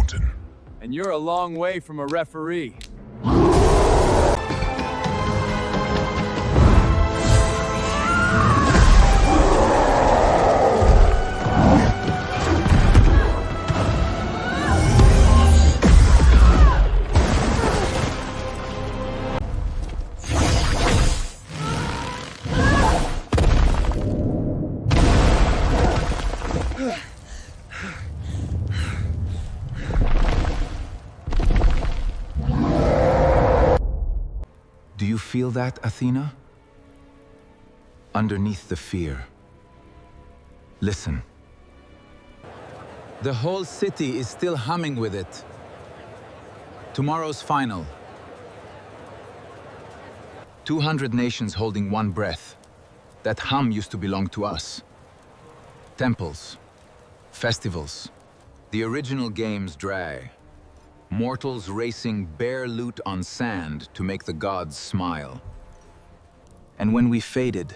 mountain. And you're a long way from a referee. Do you feel that, Athena? Underneath the fear. Listen. The whole city is still humming with it. Tomorrow's final. 200 nations holding one breath. That hum used to belong to us. Temples, festivals, the original game's drag. Mortals racing bare loot on sand to make the gods smile. And when we faded,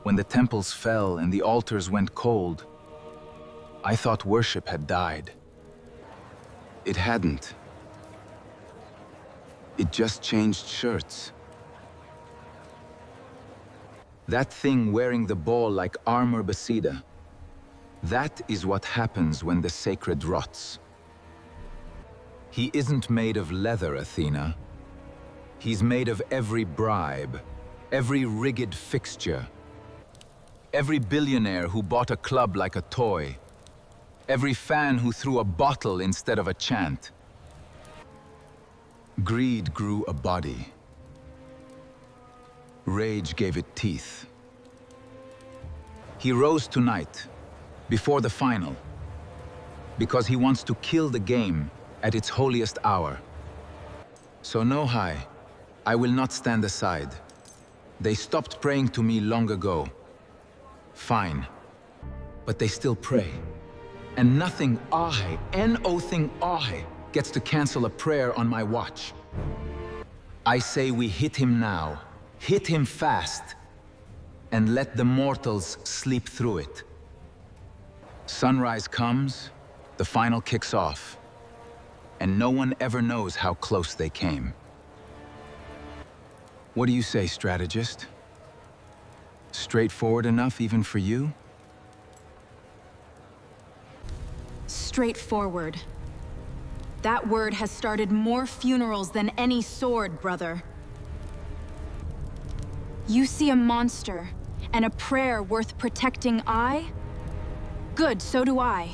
when the temples fell and the altars went cold, I thought worship had died. It hadn't. It just changed shirts. That thing wearing the ball like armor Basida, that is what happens when the sacred rots. He isn't made of leather, Athena. He's made of every bribe, every rigged fixture, every billionaire who bought a club like a toy, every fan who threw a bottle instead of a chant. Greed grew a body. Rage gave it teeth. He rose tonight, before the final, because he wants to kill the game at its holiest hour. So no, I will not stand aside. They stopped praying to me long ago. Fine. But they still pray. And nothing no-thing gets to cancel a prayer on my watch. I say we hit him now. Hit him fast. And let the mortals sleep through it. Sunrise comes, the final kicks off. And no one ever knows how close they came. What do you say, strategist? Straightforward enough even for you? Straightforward. That word has started more funerals than any sword, brother. You see a monster and a prayer worth protecting Good, so do I.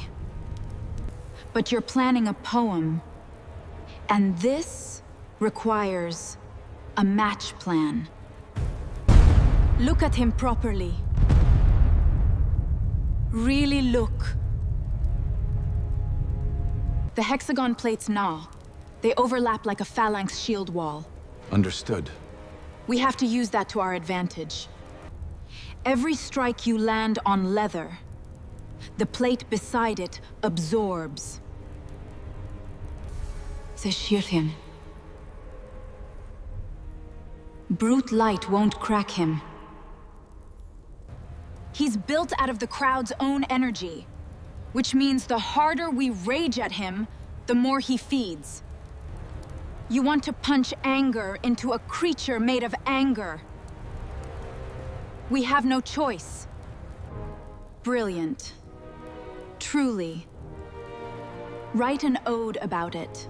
But you're planning a poem. And this requires a match plan. Look at him properly. Really look. The hexagon plates gnaw. They overlap like a phalanx shield wall. Understood. We have to use that to our advantage. Every strike you land on leather, the plate beside it absorbs. They shear him. Brute light won't crack him. He's built out of the crowd's own energy, which means the harder we rage at him, the more he feeds. You want to punch anger into a creature made of anger. We have no choice. Brilliant. Truly. Write an ode about it.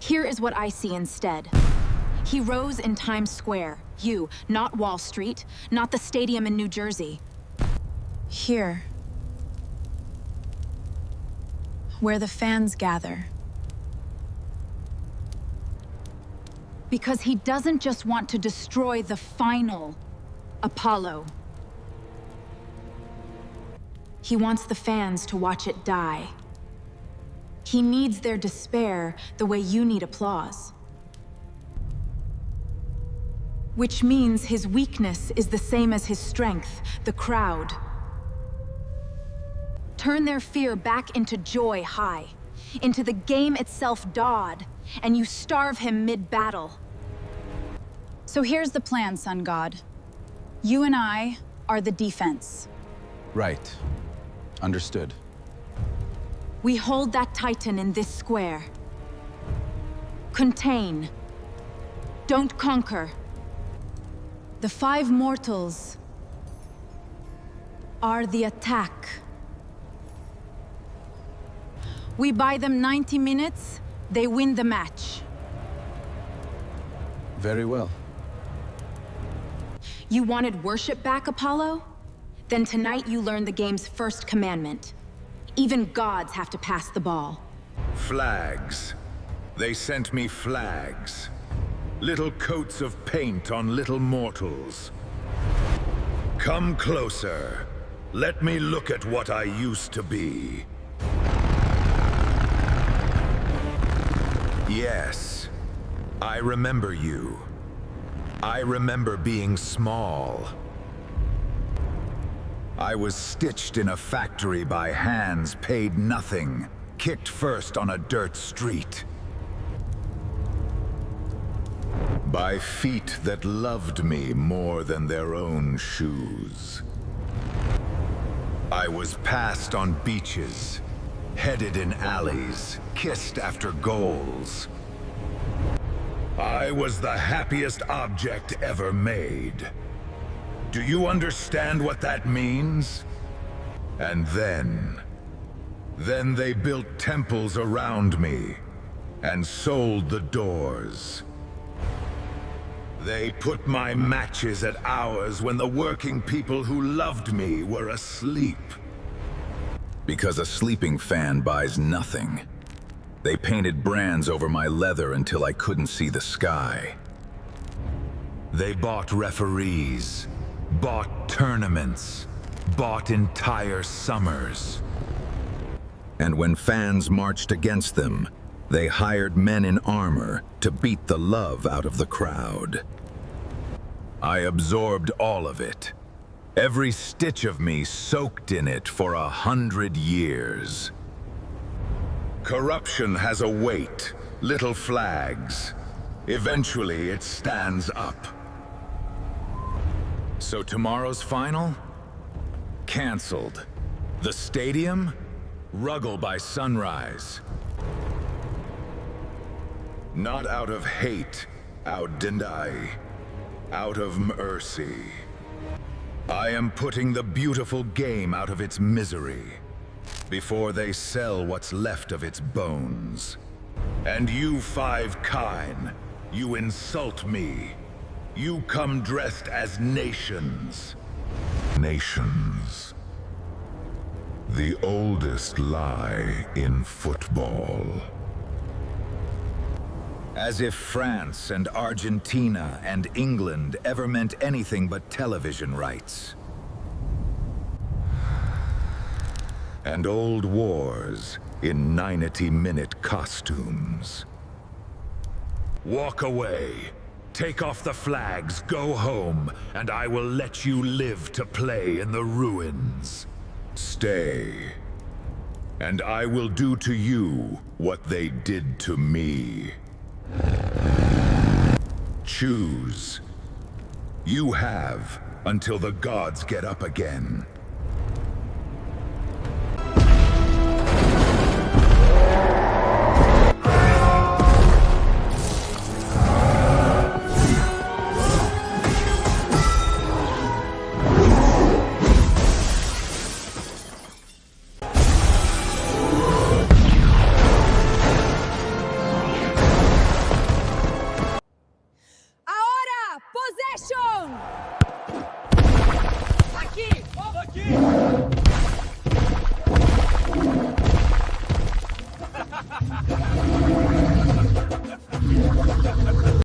Here is what I see instead. He rose in Times Square. You, not Wall Street, not the stadium in New Jersey. Here. Where the fans gather. Because he doesn't just want to destroy the final Apollo. He wants the fans to watch it die. He needs their despair the way you need applause. Which means his weakness is the same as his strength, the crowd. Turn their fear back into joy high, into the game itself Dodd, and you starve him mid-battle. So here's the plan, Sun God. You and I are the defense. Right. Understood. We hold that Titan in this square. Contain. Don't conquer. The 5 mortals are the attack. We buy them 90 minutes, they win the match. Very well. You wanted worship back, Apollo? Then tonight you learn the game's first commandment. Even gods have to pass the ball. Flags. They sent me flags. Little coats of paint on little mortals. Come closer. Let me look at what I used to be. Yes, I remember you. I remember being small. I was stitched in a factory by hands paid nothing, kicked first on a dirt street. By feet that loved me more than their own shoes. I was passed on beaches, headed in alleys, kissed after goals. I was the happiest object ever made. Do you understand what that means? And then they built temples around me and sold the doors. They put my matches at hours when the working people who loved me were asleep. Because a sleeping fan buys nothing. They painted brands over my leather until I couldn't see the sky. They bought referees, bought tournaments, bought entire summers. And when fans marched against them, they hired men in armor to beat the love out of the crowd. I absorbed all of it. Every stitch of me soaked in it for 100 years. Corruption has a weight, little flags. Eventually it stands up. So tomorrow's final? Cancelled. The stadium? Ruggle by sunrise. Not out of hate, Audindai. Out of mercy. I am putting the beautiful game out of its misery before they sell what's left of its bones. And you 5 kine, you insult me. You come dressed as nations. Nations. The oldest lie in football. As if France and Argentina and England ever meant anything but television rights. And old wars in 90-minute costumes. Walk away. Take off the flags, go home, and I will let you live to play in the ruins. Stay. And I will do to you what they did to me. Choose. You have until the gods get up again.